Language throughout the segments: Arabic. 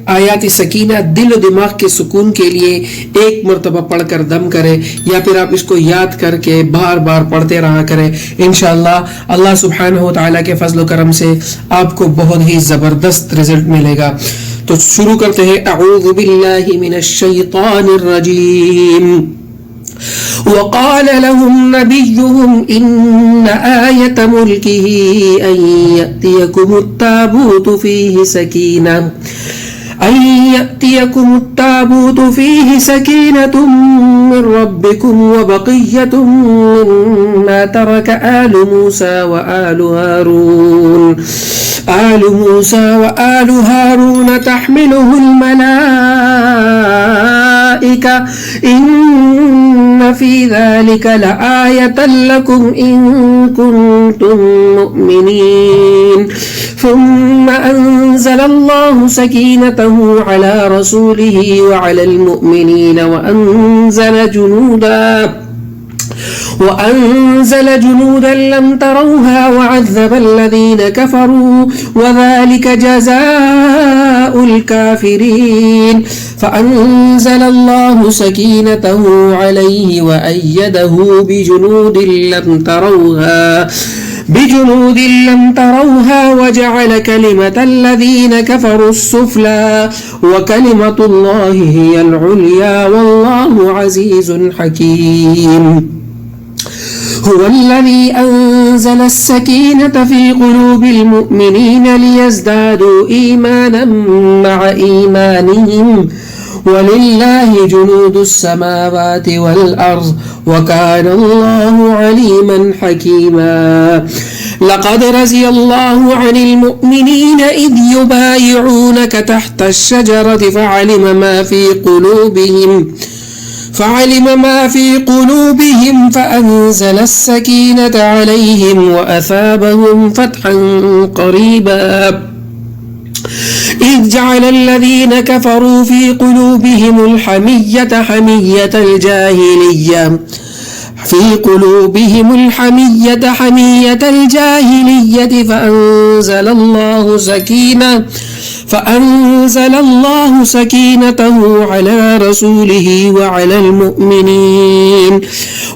आयात सकीना दिल और दिमाग के सुकून के लिए एक मरतबा पढ़कर दम करे, या फिर आप इसको याद करके बार बार पढ़ते रहा करें। इंशाअल्लाह अल्लाह सुब्हानहू व तआला के फजल करम से आपको बहुत ही जबरदस्त रिजल्ट मिलेगा। तो शुरू करते हैं। अऊज़ु बिल्लाहि मिनश शैतानिर रजीम। वक़ाल लहुम नबियुहुम इन्न आयत मुल्किही अन यअतियकुमुत ताबूतु फीहि सकीनतुम मिन रब्बिकुम व बक़िय्यतुम मिम्मा तरक आलु मूसा व आलु हारून तहमिलुहुल मलाइका इन्न फी ज़ालिका लआयतन लकुम इन कुंतुम मुमिनीन। ثم أنزل الله سكينته على رسوله وعلى المؤمنين وأنزل جنودا لم تروها وعذب الذين كفروا وذلك جزاء الكافرين. فأنزل الله سكينته عليه وأيده بجنود لم تروها وجعل كلمة الذين كفروا السفلى وكلمة الله هي العليا والله عزيز حكيم. هو الذي أنزل السكينة في قلوب المؤمنين ليزدادوا إيمانا مع إيمانهم ولله جنود السماوات والأرض وكان الله عليما حكيما. لقد رضي الله عن المؤمنين إذ يبايعونك تحت الشجرة فعلم ما في قلوبهم فأنزل السكينة عليهم وأثابهم فتحا قريبا. إذ جعل الذين كفروا في قلوبهم الحمية حمية الجاهلية فأنزل الله سكينته على رسوله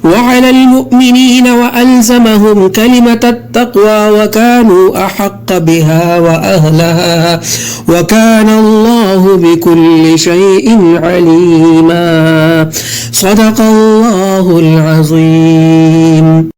وعلى المؤمنين وألزمهم كلمة التقوى وكانوا أحق بها وأهلها وكان الله بكل شيء عليما. صدق الله العظيم.